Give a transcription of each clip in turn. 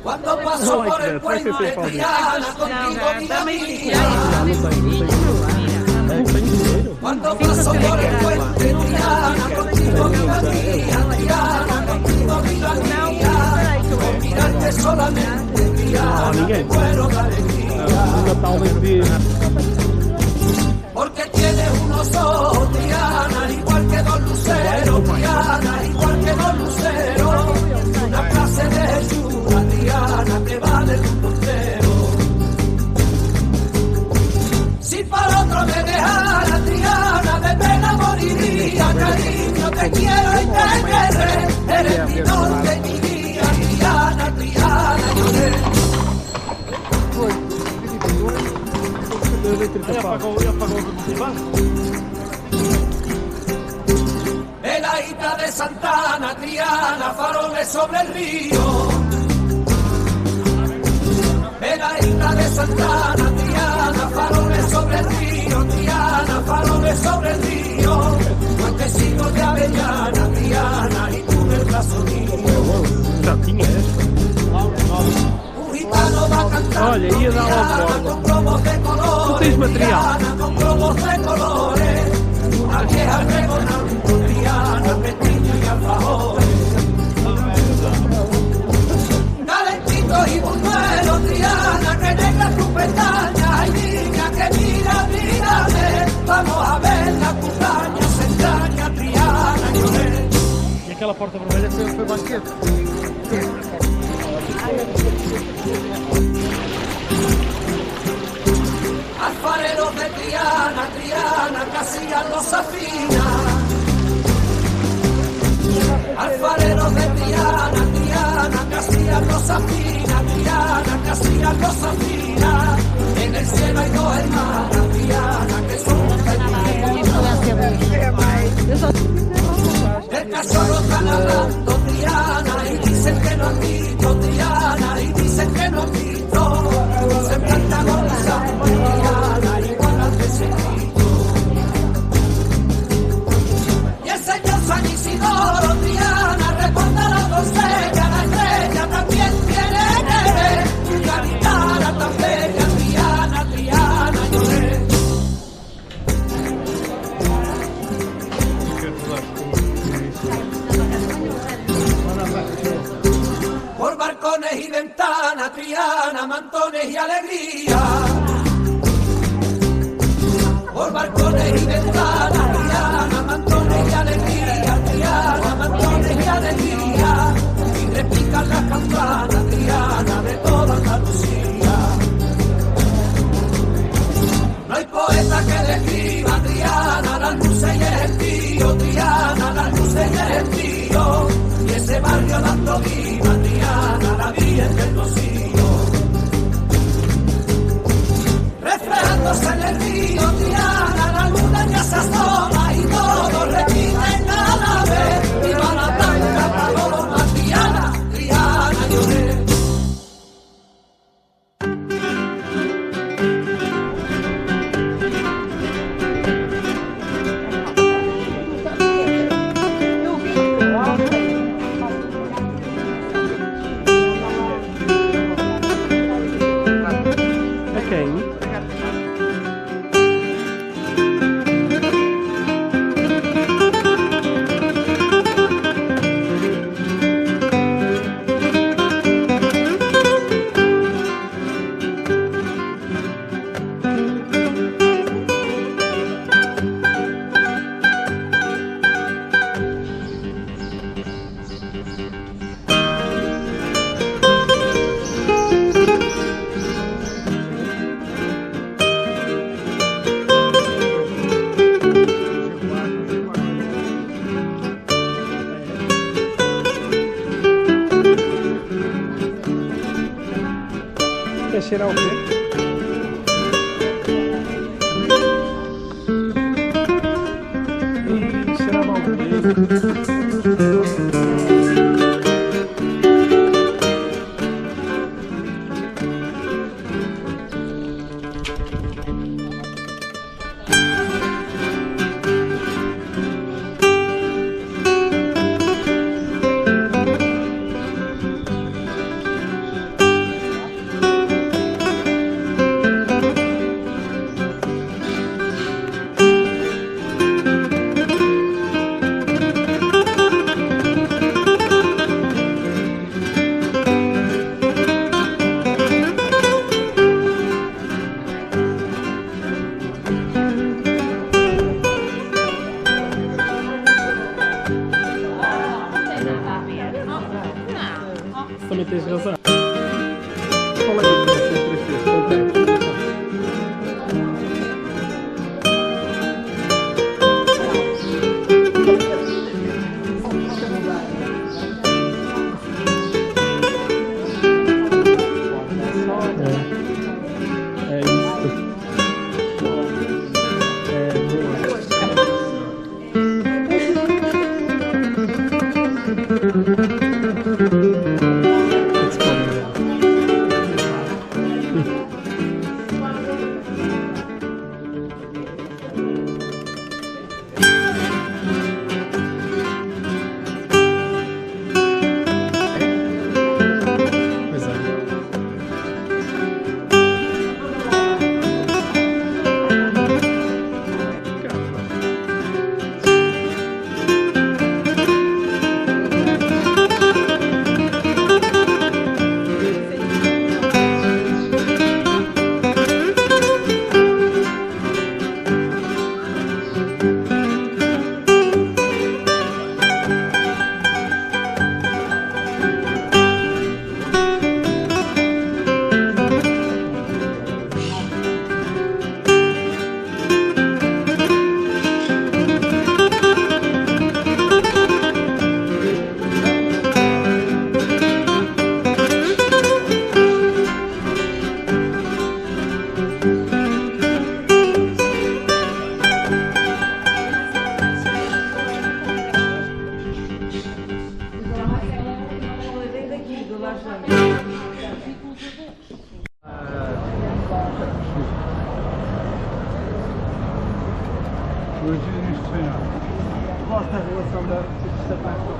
Cuando paso por el puente Triana, contigo vida mía. Cuando paso por el puente Triana, contigo vida mía. Triana, contigo vida mía. Con mirarte solamente Triana, me muero de alegría. Porque tienes unos ojos, Triana, igual que dos luceros, Triana, igual que dos luceros. Una clase de hechura, Triana, que vale el mundo entero. Si para otro me dejara, Triana, de pena moriría. Cariño, te quiero y te querré. Eres mi norte y mi guía, Triana, Triana, lloré. Veladita de Santana, Triana, faroles sobre el río. Veladita de Santana, Triana, faroles sobre el río. Triana, faroles sobre el río. Puentecitos de avellana, Triana, y tú en el brazo mío. Un gitano va cantando, Triana, con globos de colores, Triana, con globos de colores. Una vieja regonando, Triana, pestiño y alfajores. Calentito y buñuelo, Triana, que negra tu pestaña. Ay, niña, que mira, mírame. Vamos a ver la cucaña, se extraña, Triana, lloré. E aquela porta vermelha foi banquete. Alfareros de Triana, Triana, casillas los afina. Alfareros de Triana, Triana, casillas los afina. Triana, casillas los afina. En el cielo hay dos hermanas, Triana, que son el cachorro están hablando, Triana, y dicen que no han visto, Triana, y dicen que no han visto. Se planta agonizando, Triana, igual al desengrito. Y el señor San Isidoro, Triana, recuerda la doncella, la estrella también tiene que ver. Una guitarra tan bella, Triana, Triana, lloré. Por balcones y ventanas, Triana, mantones y alegría. Por balcones y ventanas, Triana, mantones y alegría. Triana, mantones y alegría. Y repican las campanas, Triana, de toda Andalucía. No hay poeta que describa, Triana, las luces y el gentío. Triana, las luces y el gentío. Y ese barrio dando viva, Triana, la Virgen del Rocío. Reflejándose en el río, Triana, la luna ya se asoma y todo repiten a la vez. Viva la blanca paloma, Triana, Triana, lloré. Será o quê? Será mal. Tens razão. Qual é a diferença entre estes? Ok. Gosto da relação da sapato.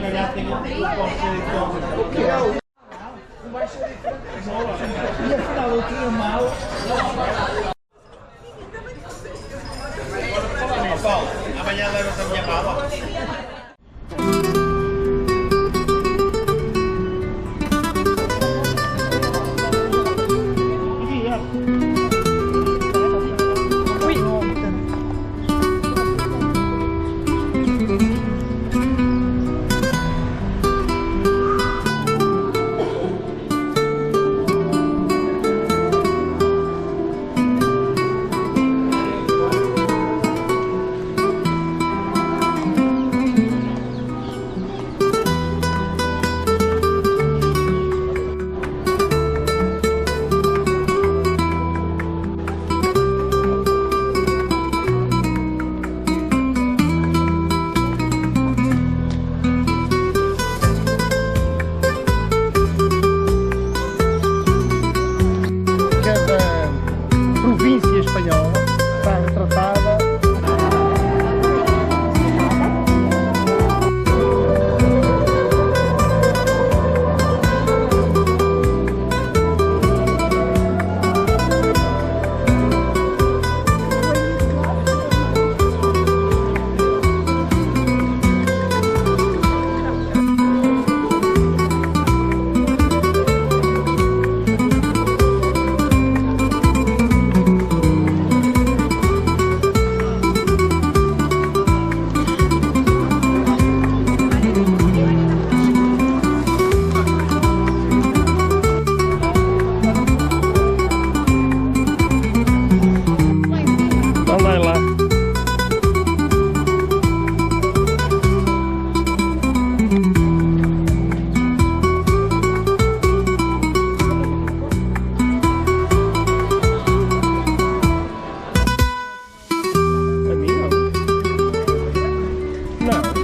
calhar tem um posto de conta. O que é o? Não vai ser diferente. E afinal eu tinha mal. Paulo, amanhã leva-se a minha mala. Província espanhola está retratada. Vai lá. A mim não. Não.